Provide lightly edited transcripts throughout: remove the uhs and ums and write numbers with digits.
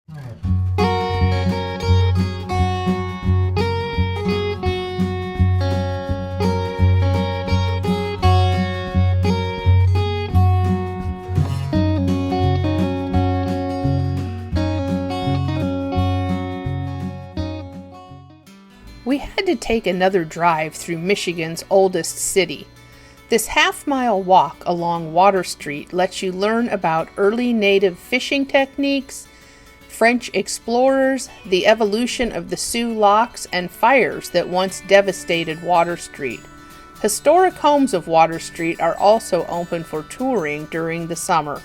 We had to take another drive through Michigan's oldest city. This half-mile walk along Water Street lets you learn about early native fishing techniques, French explorers, the evolution of the Sioux locks, and fires that once devastated Water Street. Historic homes of Water Street are also open for touring during the summer.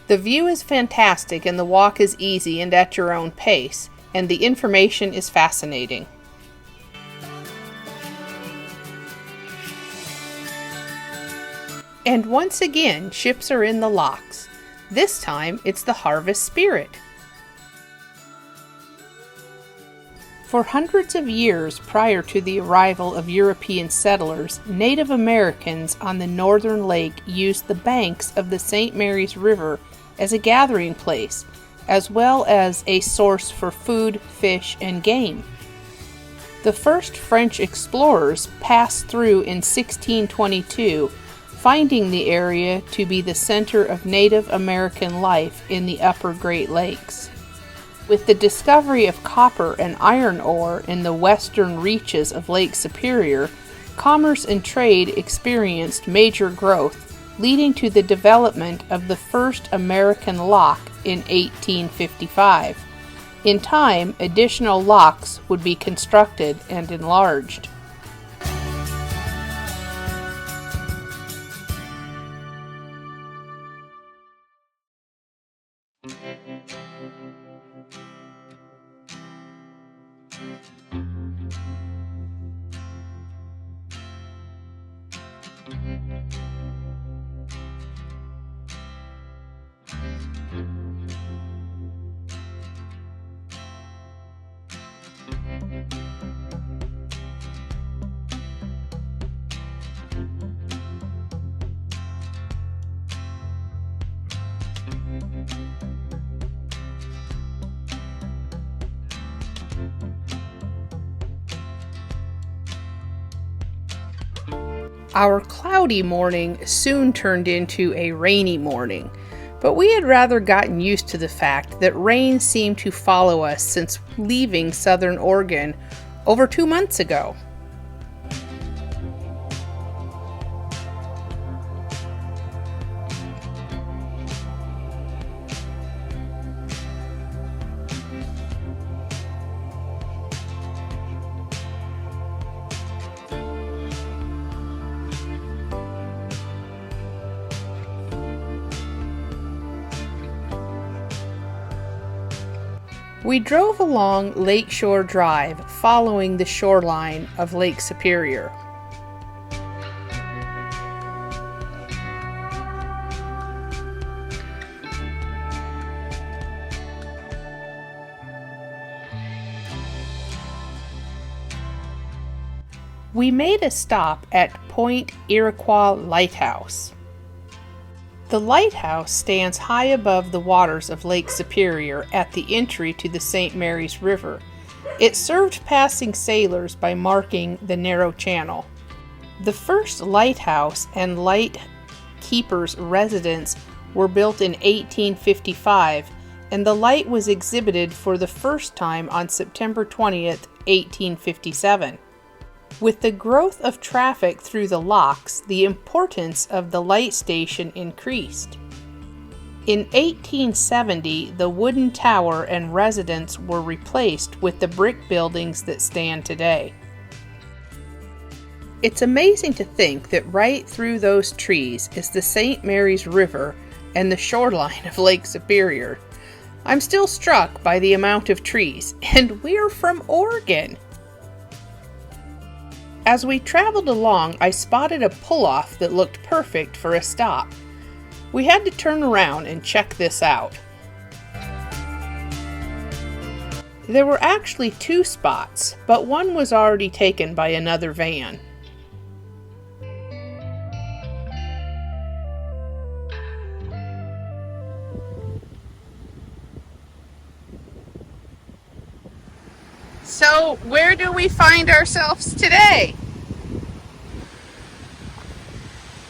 The view is fantastic and the walk is easy and at your own pace, and the information is fascinating. And once again, ships are in the locks. This time, it's the Harvest Spirit. For hundreds of years prior to the arrival of European settlers, Native Americans on the northern lake used the banks of the St. Mary's River as a gathering place, as well as a source for food, fish, and game. The first French explorers passed through in 1622, finding the area to be the center of Native American life in the upper Great Lakes. With the discovery of copper and iron ore in the western reaches of Lake Superior, commerce and trade experienced major growth, leading to the development of the first American lock in 1855. In time, additional locks would be constructed and enlarged. Our cloudy morning soon turned into a rainy morning, but we had rather gotten used to the fact that rain seemed to follow us since leaving Southern Oregon over 2 months ago. We drove along Lakeshore Drive, following the shoreline of Lake Superior. We made a stop at Point Iroquois Lighthouse. The lighthouse stands high above the waters of Lake Superior at the entry to the St. Mary's River. It served passing sailors by marking the narrow channel. The first lighthouse and lightkeeper's residence were built in 1855, and the light was exhibited for the first time on September 20th, 1857. With the growth of traffic through the locks, the importance of the light station increased. In 1870, the wooden tower and residence were replaced with the brick buildings that stand today. It's amazing to think that right through those trees is the St. Mary's River and the shoreline of Lake Superior. I'm still struck by the amount of trees, and we're from Oregon. As we traveled along, I spotted a pull-off that looked perfect for a stop. We had to turn around and check this out. There were actually 2 spots, but one was already taken by another van. So, where do we find ourselves today?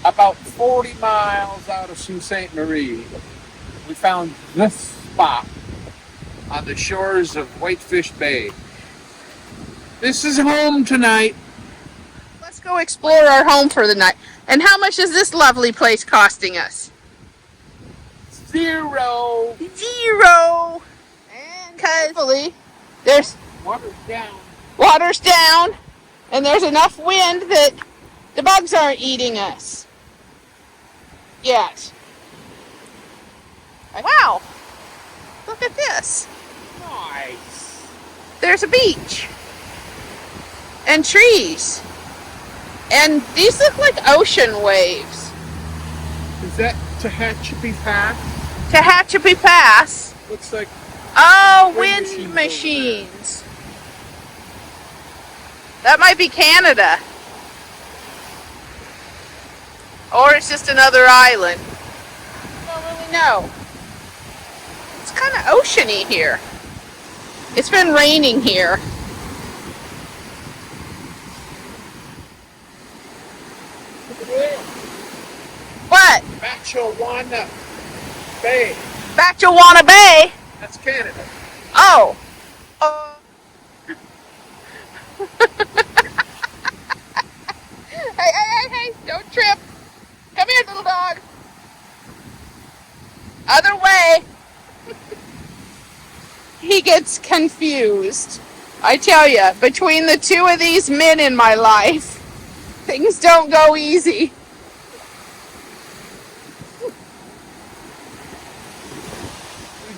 About 40 miles out of Sault Ste. Marie, we found this spot on the shores of Whitefish Bay. This is home tonight. Let's go explore our home for the night. And how much is this lovely place costing us? Zero. Zero. And hopefully there's Water's down, and there's enough wind that the bugs aren't eating us yet. Wow, look at this. Nice. There's a beach and trees, and these look like ocean waves. Is that Tahquamenon Pass? Tahquamenon Pass. Looks like Wind machines. That might be Canada. Or it's just another island. I don't really know. It's kind of oceany here. It's been raining here. What? Tahquamenon Bay. Tahquamenon Bay? That's Canada. Oh. Hey, don't trip. Come here, little dog. Other way. He gets confused. I tell you, between the two of these men in my life, things don't go easy.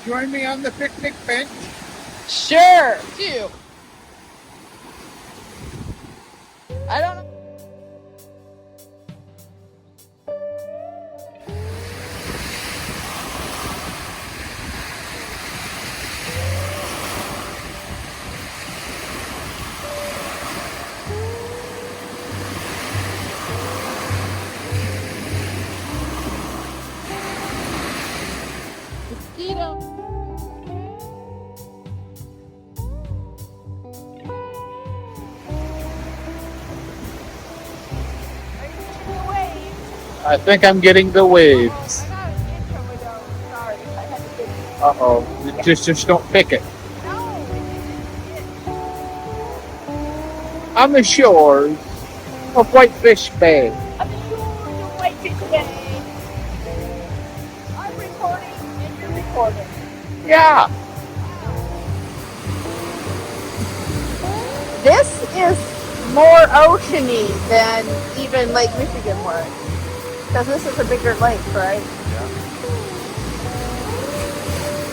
Join me on the picnic bench. Sure. Do. I don't know. Mosquito. I think I'm getting the waves. I got an inch of it though. Sorry, I had to get it. Uh-oh. Just don't pick it. No, On the shores of Whitefish Bay. I'm the shores of Whitefish Bay. I'm recording and you're recording. Yeah. This is more oceany than even Lake Michigan was. Because this is a bigger lake, right? Yeah.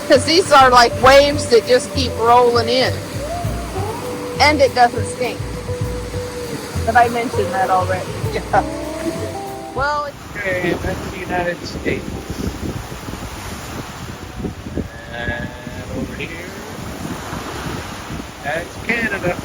Because these are like waves that just keep rolling in. And it doesn't stink. But I mentioned that already. Yeah. Well, it's Okay, that's the United States. And over here, that's Canada.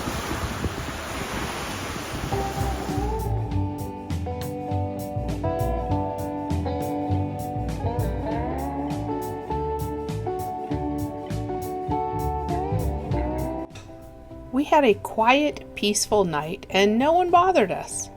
We had a quiet, peaceful night, and no one bothered us.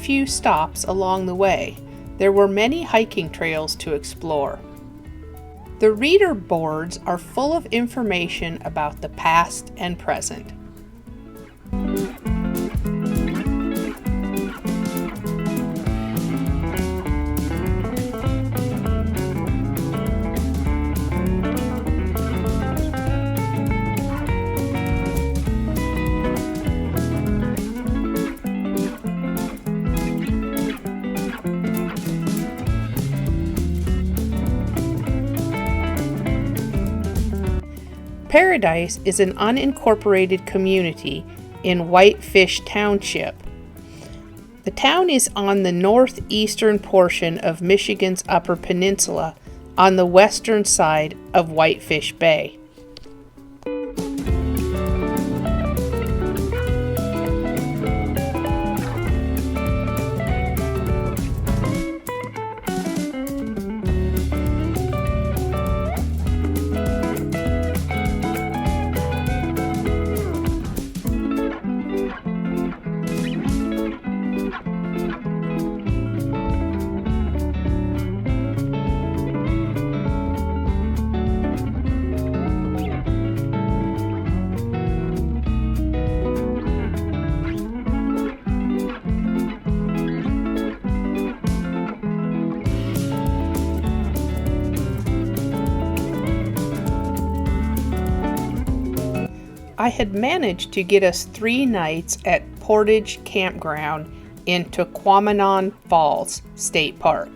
few stops along the way. There were many hiking trails to explore. The reader boards are full of information about the past and present. Paradise is an unincorporated community in Whitefish Township. The town is on the northeastern portion of Michigan's Upper Peninsula on the western side of Whitefish Bay. I had managed to get us 3 nights at Portage Campground in Tahquamenon Falls State Park.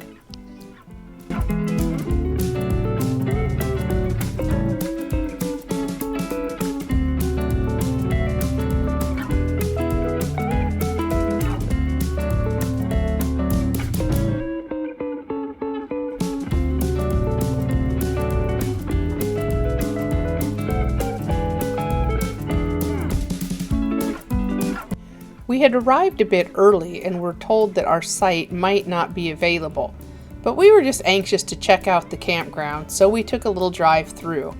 We had arrived a bit early and were told that our site might not be available, but we were just anxious to check out the campground, so we took a little drive through.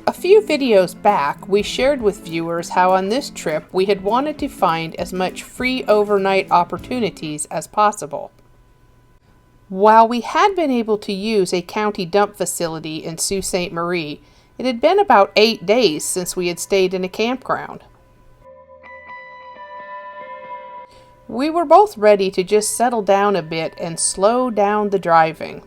A few videos back, we shared with viewers how on this trip we had wanted to find as much free overnight opportunities as possible. While we had been able to use a county dump facility in Sault Ste. Marie, it had been about 8 days since we had stayed in a campground. We were both ready to just settle down a bit and slow down the driving.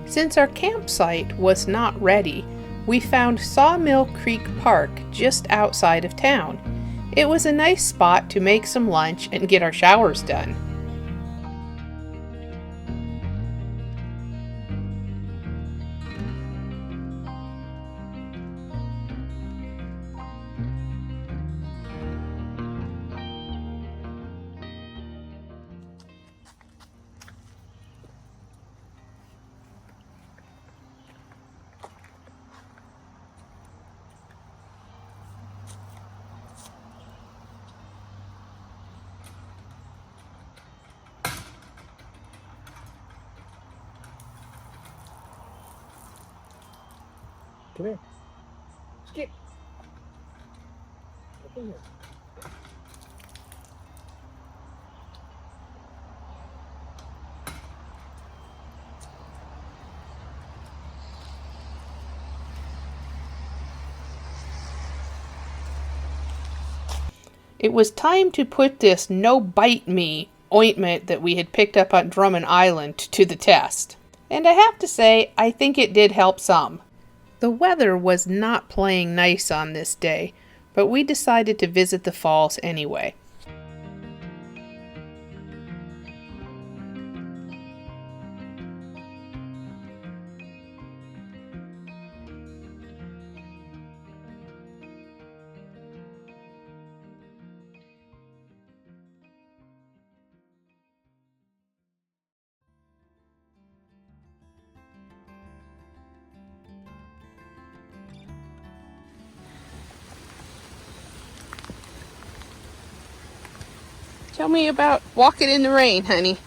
Since our campsite was not ready, we found Sawmill Creek Park just outside of town. It was a nice spot to make some lunch and get our showers done. Come here. Skip. Come here. It was time to put this "no bite me" ointment that we had picked up on Drummond Island to the test. And I have to say, I think it did help some. The weather was not playing nice on this day, but we decided to visit the falls anyway. Tell me about walking in the rain, honey.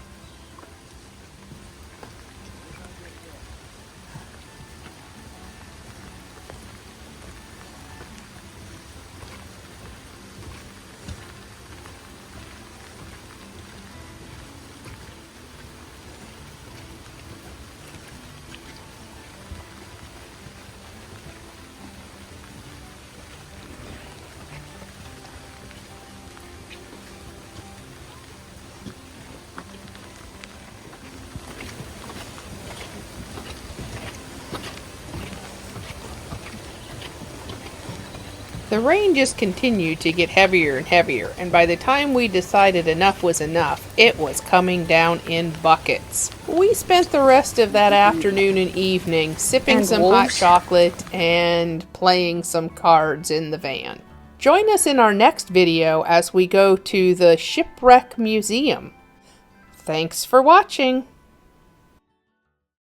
The rain just continued to get heavier and heavier, and by the time we decided enough was enough, it was coming down in buckets. We spent the rest of that afternoon and evening sipping some hot chocolate and playing some cards in the van. Join us in our next video as we go to the Shipwreck Museum. Thanks for watching!